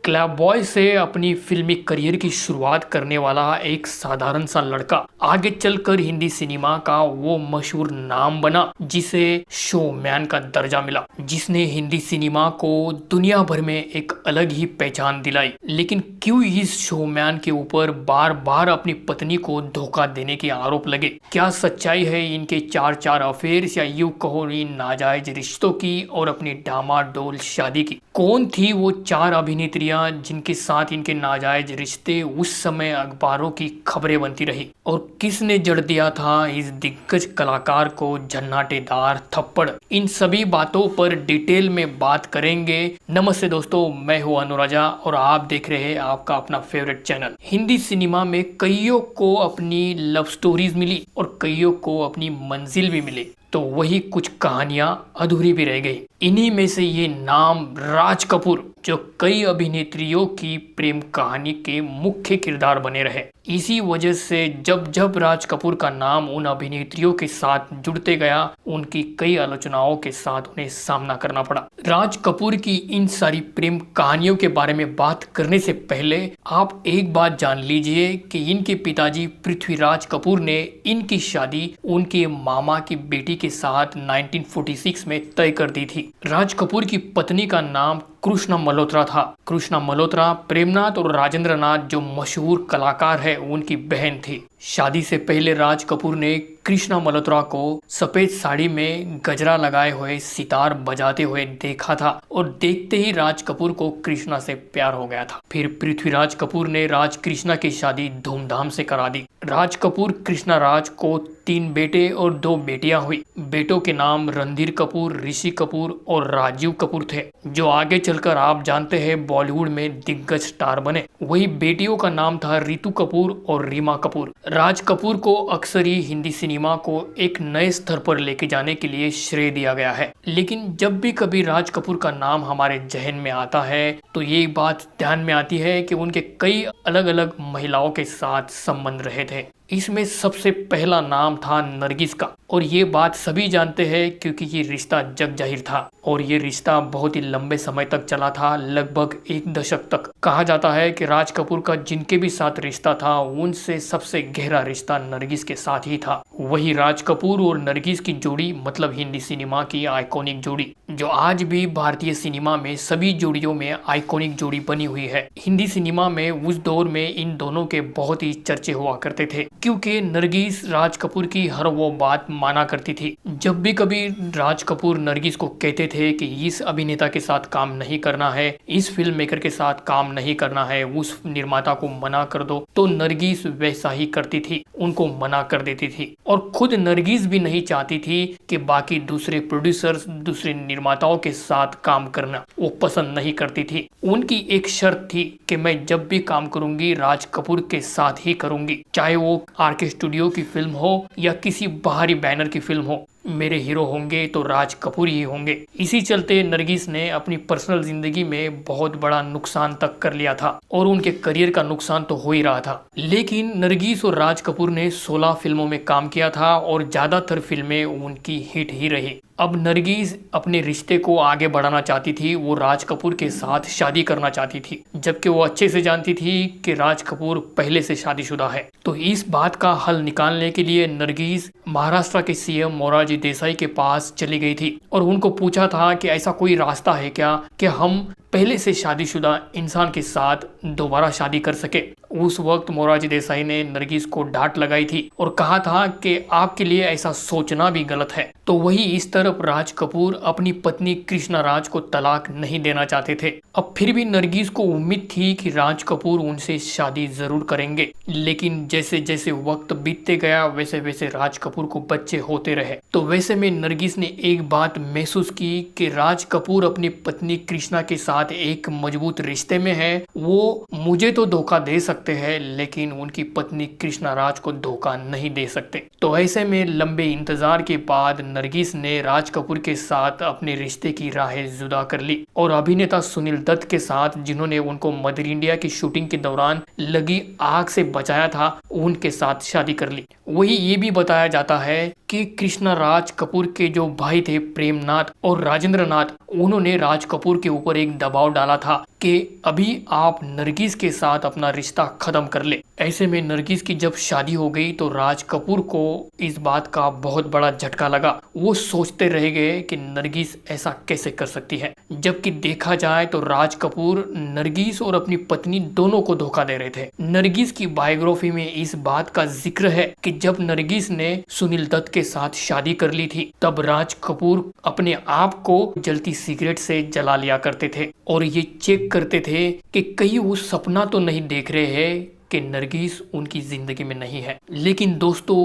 Club boy से अपनी फिल्मी करियर की शुरुआत करने वाला एक साधारण सा लड़का आगे चलकर हिंदी सिनेमा का वो मशहूर नाम बना जिसे शोमैन का दर्जा मिला, जिसने हिंदी सिनेमा को दुनिया भर में एक अलग ही पहचान दिलाई। लेकिन क्यों इस शोमैन के ऊपर बार बार अपनी पत्नी को धोखा देने के आरोप लगे? क्या सच्चाई है इनके चार अफेयर्स या यूं कहो इन नाजायज रिश्तों की और अपनी डामाडोल शादी की? कौन थी वो 4 अभिनेत्रियां जिनके साथ इनके नाजायज रिश्ते उस समय अखबारों की खबरें बनती रही? और किसने जड़ दिया था इस दिग्गज कलाकार को झन्नाटेदार थप्पड़? इन सभी बातों पर डिटेल में बात करेंगे। नमस्ते दोस्तों, मैं हूं अनुराजा और आप देख रहे हैं आपका अपना फेवरेट चैनल। हिंदी सिनेमा में कईयों को अपनी लव स्टोरीज मिली और कईयों को अपनी मंजिल भी मिली, तो वही कुछ कहानियां अधूरी भी रह गई। इन्हीं में से ये नाम राज कपूर, जो कई अभिनेत्रियों की प्रेम कहानी के मुख्य किरदार बने रहे। इसी वजह से जब जब राज कपूर का नाम उन अभिनेत्रियों के साथ जुड़ते गया, उनकी कई आलोचनाओं के साथ उन्हें सामना करना पड़ा। राज कपूर की इन सारी प्रेम कहानियों के बारे में बात करने से पहले आप एक बात जान लीजिए कि इनके पिताजी पृथ्वीराज कपूर ने इनकी शादी उनके मामा की बेटी के साथ 1946 में तय कर दी थी। राज कपूर की पत्नी का नाम कृष्णा मल्होत्रा था। कृष्णा मल्होत्रा प्रेमनाथ और राजेंद्र नाथ जो मशहूर कलाकार है उनकी बहन थी। शादी से पहले राज कपूर ने कृष्णा मल्होत्रा को सफेद साड़ी में गजरा लगाए हुए सितार बजाते हुए देखा था और देखते ही राज कपूर को कृष्णा से प्यार हो गया था। फिर पृथ्वीराज कपूर ने राज कृष्णा की शादी धूमधाम से करा दी। राज कपूर कृष्णा राज को 3 बेटे और 2 बेटियां हुई। बेटों के नाम रणधीर कपूर, ऋषि कपूर और राजीव कपूर थे, जो आगे चलकर आप जानते हैं बॉलीवुड में दिग्गज स्टार बने। वही बेटियों का नाम था रितु कपूर और रीमा कपूर। राज कपूर को अक्सर ही हिंदी सिनेमा को एक नए स्तर पर लेके जाने के लिए श्रेय दिया गया है। लेकिन जब भी कभी राज कपूर का नाम हमारे जहन में आता है तो ये बात ध्यान में आती है कि उनके कई अलग अलग महिलाओं के साथ संबंध रहे थे। इसमें सबसे पहला नाम था नरगिस का, और ये बात सभी जानते हैं क्योंकि ये रिश्ता जग जाहिर था और ये रिश्ता बहुत ही लंबे समय तक चला था, लगभग 1 दशक तक। कहा जाता है कि राज कपूर का जिनके भी साथ रिश्ता था उनसे सबसे गहरा रिश्ता नरगिस के साथ ही था। वही राज कपूर और नरगिस की जोड़ी मतलब हिंदी सिनेमा की आइकॉनिक जोड़ी, जो आज भी भारतीय सिनेमा में सभी जोड़ियों में आइकॉनिक जोड़ी बनी हुई है। हिंदी सिनेमा में उस दौर में इन दोनों के बहुत ही चर्चे हुआ करते थे क्योंकि नरगिस राज कपूर की हर वो बात माना करती थी। जब भी कभी राज कपूर नरगिस को कहते थे कि इस अभिनेता के साथ काम नहीं करना है, इस फिल्म मेकर के साथ काम नहीं करना है, उस निर्माता को मना कर दो, तो नरगिस वैसा ही करती थी, उनको मना कर देती थी। और खुद नरगिस भी नहीं चाहती थी कि बाकी दूसरे प्रोड्यूसर्स, दूसरे निर्माताओं के साथ काम करना वो पसंद नहीं करती थी। उनकी एक शर्त थी कि मैं जब भी काम करूंगी राज कपूर के साथ ही करूंगी, चाहे वो आरके स्टूडियो की फिल्म हो या किसी बाहरी बैनर की फिल्म हो, मेरे हीरो होंगे तो राज कपूर ही होंगे। इसी चलते नरगिस ने अपनी पर्सनल जिंदगी में बहुत बड़ा नुकसान तक कर लिया था और उनके करियर का नुकसान तो हो ही रहा था। लेकिन नरगिस और राज कपूर ने 16 फिल्मों में काम किया था और ज्यादातर फिल्में उनकी हिट ही रही। अब नरगिस अपने रिश्ते को आगे बढ़ाना चाहती थी, वो राज कपूर के साथ शादी करना चाहती थी, जबकि वो अच्छे से जानती थी कि राज कपूर पहले से शादीशुदा है। तो इस बात का हल निकालने के लिए नरगिस महाराष्ट्र के सीएम मोरारजी देसाई के पास चली गई थी और उनको पूछा था कि ऐसा कोई रास्ता है क्या कि हम पहले से शादीशुदा इंसान के साथ दोबारा शादी कर सके। उस वक्त मोरारजी देसाई ने नरगिस को डांट लगाई थी और कहा था कि आपके लिए ऐसा सोचना भी गलत है। तो वही इस तरफ राज कपूर अपनी पत्नी कृष्णा राज को तलाक नहीं देना चाहते थे। अब फिर भी नरगिस को उम्मीद थी कि राज कपूर उनसे शादी जरूर करेंगे, लेकिन जैसे जैसे वक्त बीतते गया वैसे वैसे राज कपूर को बच्चे होते रहे। तो वैसे में नरगिस ने एक बात महसूस की कि राज कपूर अपनी पत्नी कृष्णा के साथ एक मजबूत रिश्ते में है। वो मुझे तो धोखा दे सकते हैं लेकिन उनकी पत्नी कृष्णा राज को धोखा नहीं दे सकते। तो ऐसे में लंबे इंतजार के बाद नरगिस ने राज कपूर के साथ अपने रिश्ते की राहें जुदा कर ली और अभिनेता सुनील दत्त के साथ, जिन्होंने उनको मदर इंडिया की शूटिंग के दौरान लगी आग से बचाया था, उनके साथ शादी कर ली। वही ये भी बताया जाता है कि कृष्णा राज कपूर के जो भाई थे प्रेमनाथ और राजेंद्र नाथ, उन्होंने राज कपूर के ऊपर एक दबाव डाला था कि अभी आप नरगिस के साथ अपना रिश्ता खत्म कर ले। ऐसे में नरगिस की जब शादी हो गई तो राज कपूर को इस बात का बहुत बड़ा झटका लगा। वो सोचते रह गए कि नरगिस ऐसा कैसे कर सकती है, जबकि देखा जाए तो राज कपूर नरगिस और अपनी पत्नी दोनों को धोखा दे रहे थे। नरगिस की बायोग्राफी में इस बात का जिक्र है कि जब नरगिस ने सुनील दत्त के साथ शादी कर ली थी, तब राज कपूर अपने आप को जलती सिगरेट से जला लिया करते थे और ये चेक करते थे कि कहीं वो सपना तो नहीं देख रहे हैं कि नरगिस उनकी जिंदगी में नहीं है। लेकिन दोस्तों,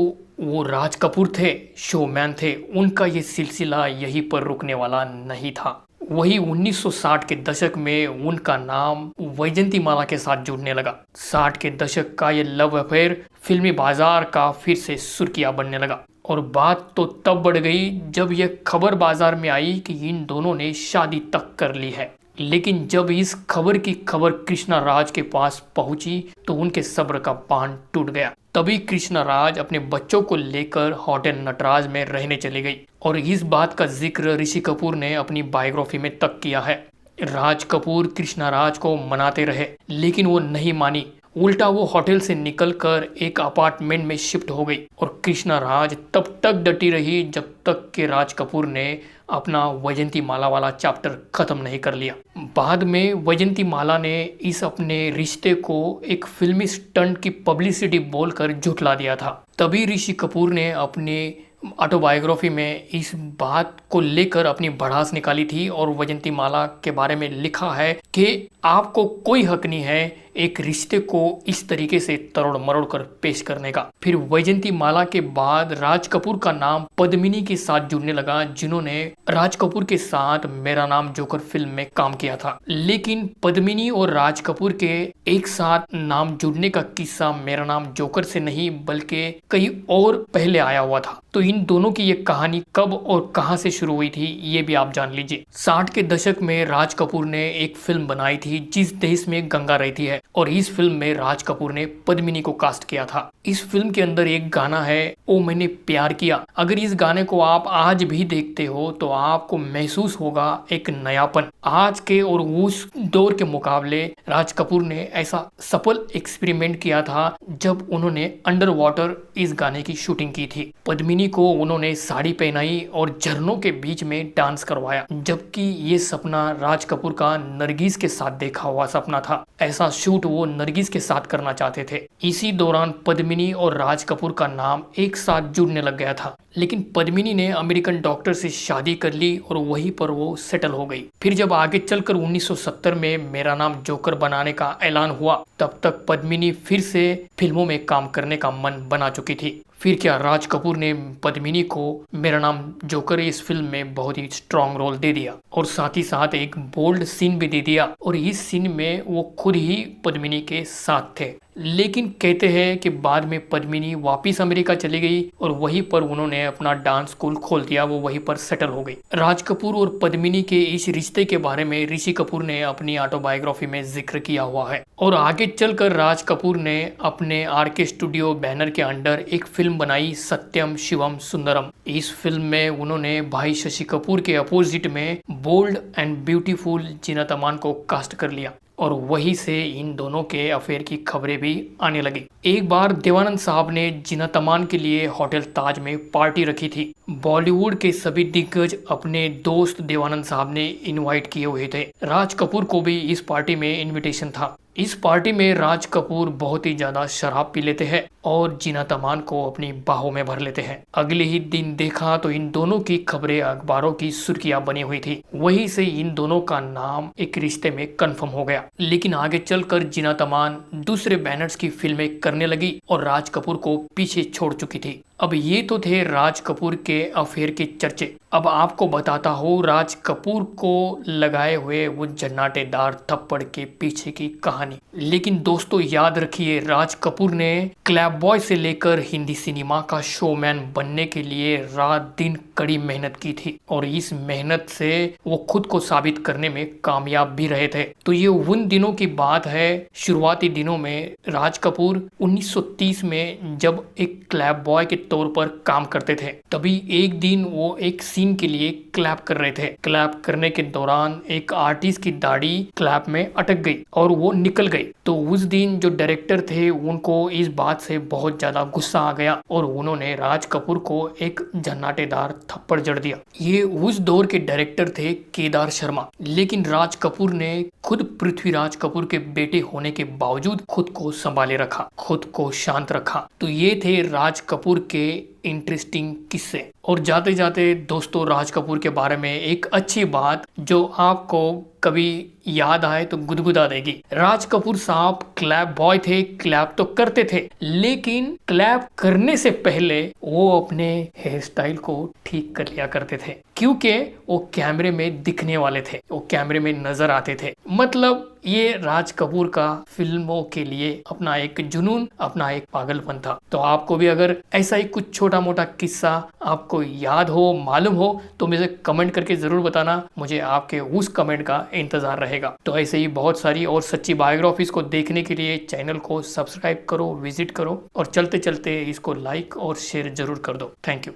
वो राज कपूर थे, शोमैन थे, उनका ये सिलसिला यहीं पर रुकने वाला नहीं था। वही 1960 के दशक में उनका नाम वैजंतीमाला के साथ जुड़ने लगा। 60 के दशक का ये लव अफेयर फिल्मी बाजार का फिर से सुर्खियां बनने लगा और बात तो तब बढ़ गई जब यह खबर बाजार में आई कि इन दोनों ने शादी तक कर ली है। लेकिन जब इस खबर की खबर कृष्णा राज के पास पहुंची तो उनके सब्र का बांध टूट गया। तभी कृष्णा राज अपने बच्चों को लेकर होटल नटराज में रहने चली गई और इस बात का जिक्र ऋषि कपूर ने अपनी बायोग्राफी में तक किया है। राज कपूर कृष्णा राज को मनाते रहे, लेकिन वो नहीं मानी। उल्टा वो होटल से निकलकर एक अपार्टमेंट में शिफ्ट हो गई और कृष्णा राज तब तक डटी रही जब तक कि राज कपूर ने अपना वैजंतीमाला वाला चैप्टर खत्म नहीं कर लिया। बाद में वैजंतीमाला ने इस अपने रिश्ते को एक फिल्मी स्टंट की पब्लिसिटी बोलकर झुठला दिया था। तभी ऋषि कपूर ने अपने ऑटोबायोग्राफी में इस बात को लेकर अपनी भड़ास निकाली थी और वैजंतीमाला के बारे में लिखा है कि आपको कोई हक नहीं है एक रिश्ते को इस तरीके से तरोड़ मरोड़ कर पेश करने का। फिर वैजंतीमाला के बाद राज कपूर का नाम पद्मिनी के साथ जुड़ने लगा, जिन्होंने राज कपूर के साथ मेरा नाम जोकर फिल्म में काम किया था। लेकिन पद्मिनी और राज कपूर के एक साथ नाम जुड़ने का किस्सा मेरा नाम जोकर से नहीं बल्कि कहीं और पहले आया हुआ था। तो इन दोनों की ये कहानी कब और कहां से शुरू हुई थी ये भी आप जान लीजिए। 60 के दशक में राज कपूर ने एक फिल्म बनाई थी जिस देश में गंगा रहती है और इस फिल्म में राज कपूर ने पद्मिनी को कास्ट किया था। इस फिल्म के अंदर एक गाना है, ओ मैंने प्यार किया। अगर इस गाने को आप आज भी देखते हो तो आपको महसूस होगा एक नयापन। आज के और उस दौर के मुकाबले राज कपूर ने ऐसा सफल एक्सपेरिमेंट किया था जब उन्होंने अंडर वाटर इस गाने की शूटिंग की थी। पद्मिनी को उन्होंने साड़ी पहनाई और झरनों के बीच में डांस करवाया, जबकि ये सपना राज कपूर का नरगिस के साथ देखा हुआ सपना था। ऐसा शूट वो नरगिस के साथ करना चाहते थे। इसी दौरान पद्मिनी और राज कपूर का नाम एक साथ जुड़ने लग गया था। लेकिन पद्मिनी ने अमेरिकन डॉक्टर से शादी कर ली और वहीं पर वो सेटल हो गई। फिर जब आगे चलकर 1970 में मेरा नाम जोकर बनाने का ऐलान हुआ, तब तक पद्मिनी फिर से फिल्मों में काम करने का मन बना चुकी थी। फिर क्या, राज कपूर ने पद्मिनी को मेरा नाम जोकर इस फिल्म में बहुत ही स्ट्रॉन्ग रोल दे दिया और साथ ही साथ एक बोल्ड सीन भी दे दिया और इस सीन में वो खुद ही पद्मिनी के साथ थे। लेकिन कहते हैं कि बाद में पद्मिनी वापिस अमेरिका चली गई और वहीं पर उन्होंने अपना डांस स्कूल खोल दिया, वो वहीं पर सेटल हो गई। राज कपूर और पद्मिनी के इस रिश्ते के बारे में ऋषि कपूर ने अपनी ऑटोबायोग्राफी में जिक्र किया हुआ है और आगे चलकर राज कपूर ने अपने आरके स्टूडियो बैनर के अंडर एक फिल्म बनाई, सत्यम शिवम सुंदरम। इस फिल्म में उन्होंने भाई शशि कपूर के अपोजिट में bold and beautiful Zeenat Aman को कास्ट कर लिया और वहीं से इन दोनों के अफेयर की खबरें भी आने लगी। एक बार देवानंद साहब ने जीनत अमान के लिए होटल ताज में पार्टी रखी थी। बॉलीवुड के सभी दिग्गज अपने दोस्त देवानंद साहब ने इनवाइट किए हुए थे। राज कपूर को भी इस पार्टी में इनविटेशन था। इस पार्टी में राज कपूर बहुत ही ज्यादा शराब पी लेते हैं और जीनत अमान को अपनी बाहों में भर लेते हैं। अगले ही दिन देखा तो इन दोनों की खबरें अखबारों की सुर्खियां बनी हुई थी। वहीं से इन दोनों का नाम एक रिश्ते में कंफर्म हो गया। लेकिन आगे चलकर जीनत अमान दूसरे बैनर्स की फिल्में करने लगी और राज कपूर को पीछे छोड़ चुकी थी। अब ये तो थे राज कपूर के अफेयर के चर्चे। अब आपको बताता हूँ राज कपूर को लगाए हुए वो जन्नाटेदार थप्पड़ के पीछे की कहानी। लेकिन दोस्तों याद रखिए, राज कपूर ने क्लैप बॉय से लेकर हिंदी सिनेमा का शोमैन बनने के लिए रात दिन कड़ी मेहनत की थी और इस मेहनत से वो खुद को साबित करने में कामयाब भी रहे थे। तो ये उन दिनों की बात है, शुरुआती दिनों में राज कपूर 1930 में जब एक क्लैप बॉय के तौर पर काम करते थे। तभी एक दिन वो एक सीन के लिए क्लैप कर रहे थे। क्लैप करने के दौरान एक आर्टिस्ट की दाढ़ी क्लैप में अटक गई और वो निकल गई। तो उस दिन जो डायरेक्टर थे उनको इस बात से बहुत ज्यादा गुस्सा आ गया और उन्होंने राज कपूर को एक जन्नाटेदार थप्पड़ जड़ दिया। ये उस दौर के डायरेक्टर थे केदार शर्मा। लेकिन राज कपूर ने खुद पृथ्वीराज कपूर के बेटे होने के बावजूद खुद को संभाले रखा, खुद को शांत रखा। तो ये थे राज कपूर के इंटरेस्टिंग किस्से। और जाते जाते दोस्तों राज कपूर के बारे में एक अच्छी बात जो आपको कभी याद आए तो गुदगुदा देगी। राज कपूर साहब क्लैप बॉय थे, क्लैप तो करते थे, लेकिन क्लैप करने से पहले वो अपने हेयर स्टाइल को ठीक कर लिया करते थे, क्योंकि वो कैमरे में दिखने वाले थे, वो कैमरे में नजर आते थे। मतलब ये राज कपूर का फिल्मों के लिए अपना एक जुनून, अपना एक पागलपन था। तो आपको भी अगर ऐसा ही कुछ छोटा मोटा किस्सा आपको याद हो, मालूम हो, तो मुझे कमेंट करके जरूर बताना। मुझे आपके उस कमेंट का इंतजार रहेगा। तो ऐसे ही बहुत सारी और सच्ची बायोग्राफीज को देखने के लिए चैनल को सब्सक्राइब करो, विजिट करो और चलते चलते इसको लाइक और शेयर जरूर कर दो। Thank you.